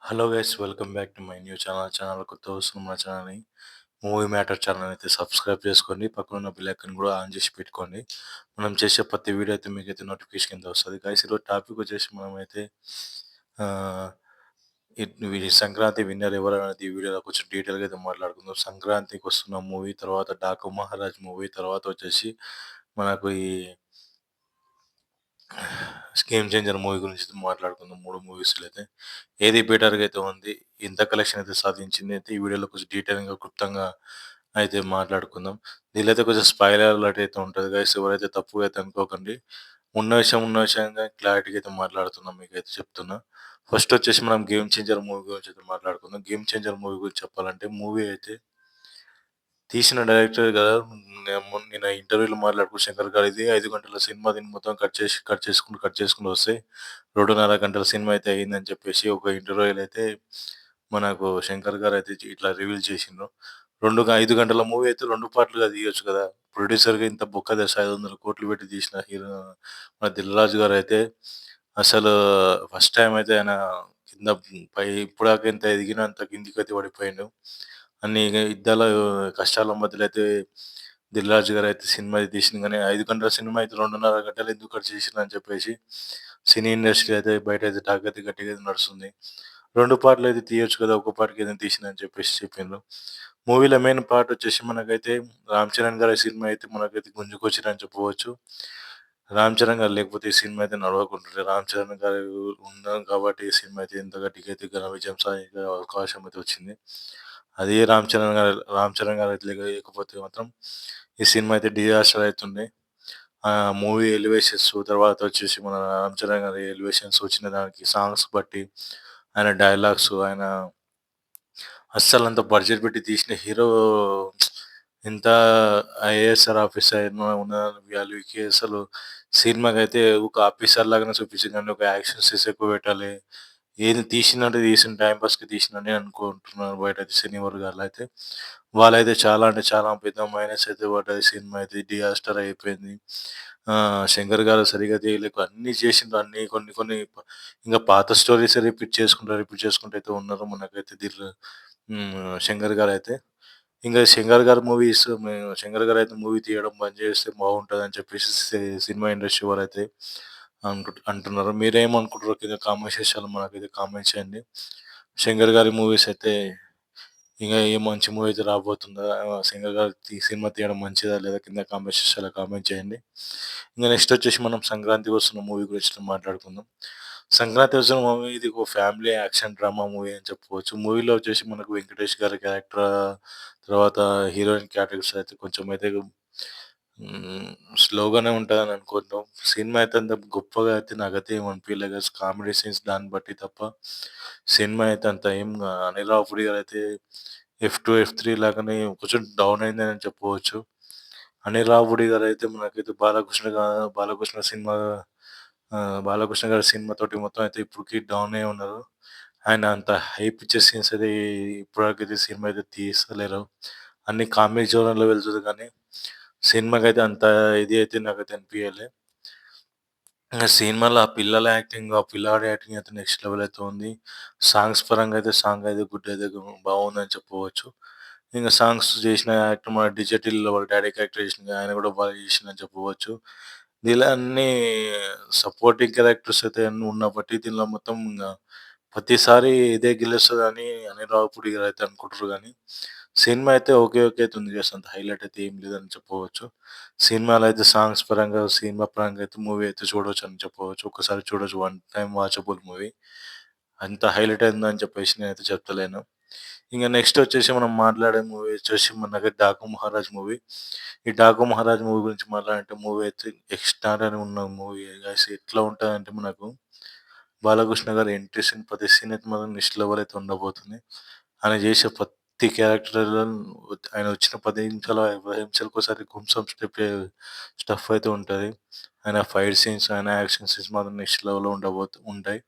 Hello guys, welcome back to my new channel. కొత్త వస్తున్న మన ఛానల్ని మూవీ మ్యాటర్ ఛానల్ అయితే సబ్స్క్రైబ్ చేసుకోండి. పక్కన ఉన్న బెల్ ఐకాన్ కూడా ఆన్ చేసి పెట్టుకోండి. మనం చేసే ప్రతి వీడియో అయితే మీకైతే నోటిఫికేషన్ కింద వస్తుంది. గైస్, ఈరోజు టాపిక్ వచ్చేసి మనమైతే ఆ, సంక్రాంతి విన్నర్ ఎవరు అనేది ఈ వీడియోలో కొంచెం డీటెయిల్గా అయితే మాట్లాడుకుందాం. సంక్రాంతికి వస్తున్న మూవీ, తర్వాత డాకు మహారాజ్ మూవీ, తర్వాత వచ్చేసి మనకు ఈ గేమ్ చేంజర్ మూవీ గురించి అయితే మాట్లాడుకుందాం. 3 మూవీస్‌లో అయితే ఏది బెటర్‌గా అయితే ఉంది, ఎంత కలెక్షన్ అయితే సాధించింది అయితే ఈ వీడియోలో కొంచెం డీటెయిల్‌గా, క్లుప్తంగా అయితే మాట్లాడుకుందాం. దీనిలో అయితే కొంచెం స్పాయిలర్ అలర్ట్ అయితే ఉంటది గైస్. ఎవరైతే తప్పుగా అయితే అనుకోకండి. ఉన్న విషయంగా క్లారిటీగా అయితే మాట్లాడుతున్నాం, మీకైతే చెప్తున్నా. ఫస్ట్ వచ్చేసి మనం గేమ్ చేంజర్ మూవీ గురించి అయితే మాట్లాడుకుందాం. గేమ్ చేంజర్ మూవీ గురించి చెప్పాలంటే మూవీ అయితే తీసిన డైరెక్టర్ కదా. నిన్న ఇంటర్వ్యూలో మాట్లాడుకున్న శంకర్ గారు, ఇది 5 గంటల సినిమా, దీన్ని మొత్తం కట్ చేసుకుంటూ వస్తే 2:30 గంటల సినిమా అయితే అయిందని చెప్పేసి ఒక ఇంటర్వ్యూలో అయితే మనకు శంకర్ గారు అయితే ఇట్లా రివీల్ చేసిండ్రు. 5 గంటల మూవీ అయితే 2 పార్ట్‌లుగా తీయొచ్చు కదా. ప్రొడ్యూసర్‌గా ఇంత బొక్క దశ 500,00,00,000 పెట్టి తీసిన హీరో మన 'దిల్ రాజు' గారు అయితే అసలు ఫస్ట్ టైమ్ అయితే ఆయన కింద ఇప్పటిదాకా ఎంత ఎదిగినా అంత కిందికైతే పడిపోయిండు. అన్ని యుద్ధాల కష్టాల మధ్యలో అయితే 'దిల్ రాజు' గారైతే సినిమా అయితే తీసిండు గానీ 5 గంటల సినిమా అయితే 2:30 గంటలు ఎందుకు కట్ చేసిండ్రని చెప్పేసి సినీ ఇండస్ట్రీ అయితే బయట అయితే టాక్ అయితే గట్టిగా అయితే నడుస్తుంది. 2 పార్ట్‌లు అయితే తీయొచ్చు కదా, ఒక పార్ట్‌కి ఎందుకు తీసిండ్రని చెప్పేసి చెప్పిండ్రు. మూవీలో మెయిన్ పార్ట్ వచ్చేసి మనకైతే 'రామ్ చరణ్' గారి సినిమా అయితే మనకైతే గుంజుకొచ్చిందని చెప్పవచ్చు. 'రామ్ చరణ్' గారు లేకపోతే ఈ సినిమా అయితే నడవకుంటుండే. 'రామ్ చరణ్' గారు ఉన్నారు కాబట్టి ఈ సినిమా అయితే ఇంత గట్టిగా అయితే ఘన విజయం సాధించే అవకాశం అయితే వచ్చింది. అదే 'రామ్ చరణ్' గారు అయితే లేకపోతే మాత్రం ఈ సినిమా అయితే డిజాస్టర్ అయితుండే. మూవీ ఎలివేషన్స్, తర్వాత వచ్చేసి మన 'రామ్ చరణ్' గారి ఎలివేషన్స్ వచ్చిన దానికి సాంగ్స్ బట్టి, ఆయన డైలాగ్స్, ఆయన అస్సలంత బడ్జెట్ పెట్టి తీసిన హీరో ఇంత ఐఏఎస్ఆర్ ఆఫీసర్ ఉన్న వాల్యూకి అసలు సినిమాకైతే ఒక ఆఫీసర్ లాగానే చూపించిండు గానీ, ఒక యాక్షన్ సీన్స్ ఎక్కువ పెట్టాలి. ఏది తీసిందంటే తీసిండు, టైమ్ పాస్‌కి తీసిండని అనుకుంటున్నారు బయటైతే సినీ వర్గాలైతే. వాళ్ళైతే చాలా అంటే చాలా పెద్ద మైనస్ అయితే పడ్డది. సినిమా అయితే డిజాస్టర్ అయిపోయింది. 'శంకర్' గారు సరిగ్గా తీయలేక అన్నీ చేసిండ్రు. అన్నీ కొన్ని కొన్ని ఇంక పాత స్టోరీసే రిపీట్ చేసుకుంటూ అయితే ఉన్నారు. మనకైతే 'శంకర్' గారైతే. ఇంక 'శంకర్' గారి మూవీస్, 'శంకర్' గారైతే మూవీ తీయడం బంద్ చేస్తే బాగుంటదని చెప్పేసి సినిమా ఇండస్ట్రీ వారైతే అంటున్నారు. మీరేమనుకుంటుర్రో కింద కామెంట్ సెక్షన్‌లో మనకైతే కామెంట్ చేయండి. 'శంకర్' గారి మూవీస్ అయితే ఇంక ఏ మంచి మూవీ అయితే రాబోతుందా? 'శంకర్' గారు సినిమా తీయడం మంచిదా లేదా? కింద కామెంట్ సెక్షన్‌లో కామెంట్ చేయండి. ఇంక నెక్స్ట్ వచ్చేసి మనం సంక్రాంతికి వస్తున్న మూవీ గురించి మాట్లాడుకుందాం. సంక్రాంతి వస్తున్న మూవీ ఇది ఒక ఫ్యామిలీ యాక్షన్ డ్రామా మూవీ అని చెప్పుకోవచ్చు. మూవీలో వచ్చేసి మనకు వెంకటేష్ గారి క్యారెక్టర్, తర్వాత హీరోయిన్ క్యారెక్టర్స్ అయితే కొంచెం అయితే హ్మ్. స్లోగానే ఉంటదని అనుకుంటాం. సినిమా అయితే అంత గొప్పగా అయితే నాకైతే ఏమి అనిపియలే గాయ్స్. కామెడీ సీన్స్ దాన్ని బట్టి తప్ప సినిమా అయితే అంత ఏం 'అనిల్ రావిపూడి' గారైతే ఎఫ్2, ఎఫ్3 లాగానే కొంచెం డౌన్ అయిందని చెప్పవచ్చు. 'అనిల్ రావిపూడి' గారైతే మనకైతే 'బాలకృష్ణ' సినిమా, 'బాలకృష్ణ' గారి సినిమాతోటి మొత్తం అయితే ఇప్పటికి డౌనే ఉన్నారు. ఆయన అంత హైప్ ఇచ్చే సీన్స్ అయితే ఇప్పటివరకైతే సినిమా అయితే తీస్తలేరు. అన్ని కామెడీ జోనర్‌లో వెళ్తది కానీ సినిమాకైతే అంత ఇది అయితే నాకైతే అనిపియలే. ఇంగ సినిమాలో ఆ పిల్లల యాక్టింగ్, ఆ పిల్లాడి యాక్టింగ్ అయితే నెక్స్ట్ లెవెల్ అయితే ఉంది. సాంగ్స్ పరంగా అయితే సాంగ్ అయితే గుడ్ అయితే బాగుందని చెప్పవచ్చు. ఇంగ సాంగ్స్ చేసిన యాక్టర్ మన 'డీజే టిల్లు' వాళ్ళ డ్యాడీ క్యారెక్టర్ చేసిన ఆయన కూడా బాగా చేసిండని చెప్పవచ్చు. దీనిలో అన్నీ సపోర్టింగ్ క్యారెక్టర్స్ అయితే అన్నీ ఉన్నప్పటికీ దీనిలో మొత్తం ఇంగ ప్రతిసారి ఇదే గెలుస్తదని అనిల్ రావిపూడి గారైతే అనుకుంటారు గానీ, సినిమా అయితే ఓకే. ఓకే అయితే ఉంది. జస్ట్ అంత హైలైట్ అయితే ఏం లేదని చెప్పవచ్చు. సినిమాలో అయితే సాంగ్స్ పరంగా, సినిమా పరంగా అయితే మూవీ అయితే చూడొచ్చని చెప్పవచ్చు. ఒక్కసారి చూడొచ్చు. One time watchable movie. అంత హైలైట్ అయిందని చెప్పేసి నేనైతే చెప్తలేను. ఇంక నెక్స్ట్ వచ్చేసి మనం మాట్లాడే మూవీ వచ్చేసి మనకి 'డాకు మహారాజ్' మూవీ. ఈ 'డాకు మహారాజ్' మూవీ గురించి మాట్లాడాలంటే మూవీ అయితే ఎక్స్ట్రార్డినరీ ఉన్న మూవీ గైస్. ఎట్లా ఉంటదంటే మనకు బాలకృష్ణ గారి ఎంట్రీ సీన్, ప్రతి సీన్ అయితే మాత్రం నెక్స్ట్ లెవెల్ అయితే ఉండబోతుంది. ఆయన చేసే ప్రతి క్యారెక్టర్‌లో ఆయన వచ్చిన 10 నిమిషాలు, 20 నిమిషాలకోసారి గుంసం స్టఫ్ అయితే ఉంటది. ఆయన ఫైట్ సీన్స్, ఆయన యాక్షన్ సీన్స్ మాత్రం నెక్స్ట్ లెవెల్‌లో ఉంటాయి.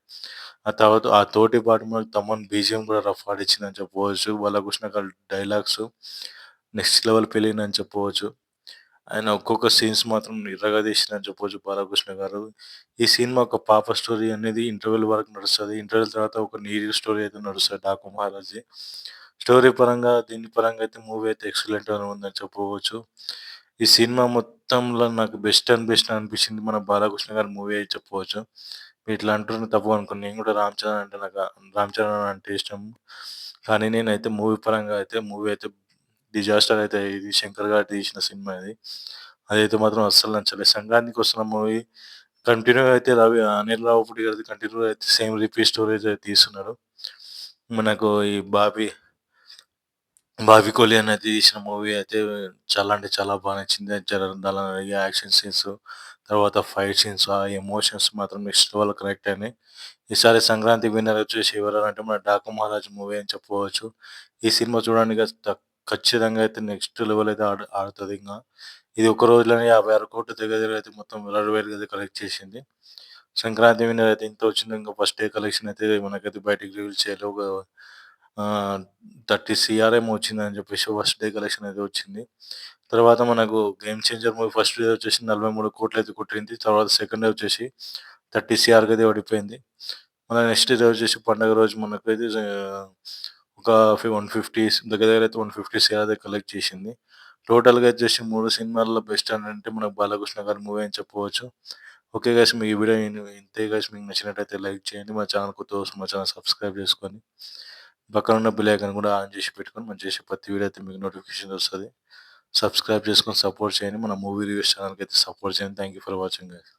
ఆ తర్వాత ఆ తోటి పాటు మనకు తమన్ బీజీఎం కూడా రఫ్ ఆడిచ్చిందని చెప్పవచ్చు. బాలకృష్ణ గారి డైలాగ్స్ నెక్స్ట్ లెవెల్ పెరిగినని చెప్పవచ్చు. ఆయన ఒక్కొక్క సీన్స్ మాత్రం ఇరగదీసిండని చెప్పొచ్చు బాలకృష్ణ గారు. ఈ సినిమా ఒక పాప స్టోరీ అనేది ఇంటర్వెల్ వరకు నడుస్తది. ఇంటర్వెల్ తర్వాత ఒక నీడి స్టోరీ అయితే నడుస్తది 'డాకు మహారాజ్‌ది'. స్టోరీ పరంగా, దీని పరంగా అయితే మూవీ అయితే ఎక్సలెంట్‌గానే ఉందని చెప్పుకోవచ్చు. ఈ సినిమా మొత్తంలో నాకు బెస్ట్ అనిపించింది మన బాలకృష్ణ గారి మూవీ అని చెప్పుకోవచ్చు. ఇట్లా అంటుర్రు తప్పుగా అనుకోను. నేను కూడా 'రామ్ చరణ్' అంటే ఇష్టం. కానీ నేనైతే మూవీ పరంగా అయితే మూవీ అయితే డిజాస్టర్ అయితే ఇది 'శంకర్' గారు తీసిన సినిమా ఇది. అదైతే మాత్రం అస్సలు నచ్చలేదు. సంక్రాంతికి వస్తున్న మూవీ కంటిన్యూ‌గా అయితే అనిల్ రావిపూడి గారిది కంటిన్యూ‌గా అయితే సేమ్ రిపీట్ స్టోరీస్ తీస్తున్నాడు. మనకు ఈ 'బాబీ కొలి' అనేది తీసిన మూవీ అయితే చాలా అంటే చాలా బా నచ్చింది. దానిలో యాక్షన్ సీన్స్, తర్వాత ఫైట్ సీన్స్, ఆ ఎమోషన్స్ మాత్రం నెక్స్ట్ లెవెల్ కనెక్ట్ అయినాయి. ఈసారి సంక్రాంతి విన్నర్ వచ్చేసి ఎవరనంటే మన 'డాకు మహారాజ్' మూవీ అని చెప్పుకోవచ్చు. ఈ సినిమా చూడడానికి ఖచ్చితంగా అయితే నెక్స్ట్ లెవెల్ అయితే ఆడుతదింక. ఇది ఒక రోజులోనే 56,00,00,000 దగ్గర దగ్గర అయితే మొత్తం వరల్డ్ అయితే కలెక్ట్ చేసింది. సంక్రాంతి విన్నర్ అయితే ఇంత వచ్చింది. ఇంక ఫస్ట్ డే కలెక్షన్ అయితే మనకైతే బయటికి రివీల్ చేయలే. ఒక 30,00,00,000 ఏమో వచ్చిందని చెప్పేసి ఫస్ట్ డే కలెక్షన్ అయితే వచ్చింది. తర్వాత మనకు 'game changer' movie first day వచ్చేసి 43,00,00,000 అయితే కొట్టింది. తర్వాత సెకండ్ డే వచ్చేసి 30,00,00,000 అయితే పడిపోయింది. మళ్ళా నెక్స్ట్ డే వచ్చేసి పండగ రోజు మనకైతే ఒక 150 దగ్గర దగ్గర అయితే 150 సీఆర్ అయితే కలెక్ట్ చేసింది. టోటల్‌గా వచ్చేసి 3 సినిమాల్లో బెస్ట్ అని అంటే మనకు బాలకృష్ణ గారి మూవీ అని చెప్పుకోవచ్చు. ఓకే గైస్, మీ ఈ వీడియో ఇంతే గైస్, మీకు నచ్చినట్టయితే లైక్ చేయండి. మా ఛానల్ కొత్తగా వస్తే మా ఛానల్ సబ్స్క్రైబ్ చేసుకొని పక్కనున్న బెల్ ఐకాన్ కూడా ఆన్ చేసి పెట్టుకొని మనం చేసే ప్రతి వీడియో అయితే మీకు నోటిఫికేషన్ వస్తది. సబ్స్క్రైబ్ చేసుకొని సపోర్ట్ చేయండి. మన మూవీ రివ్యూస్ ఛానల్‌కి అయితే సపోర్ట్ చేయండి. Thank you for watching guys.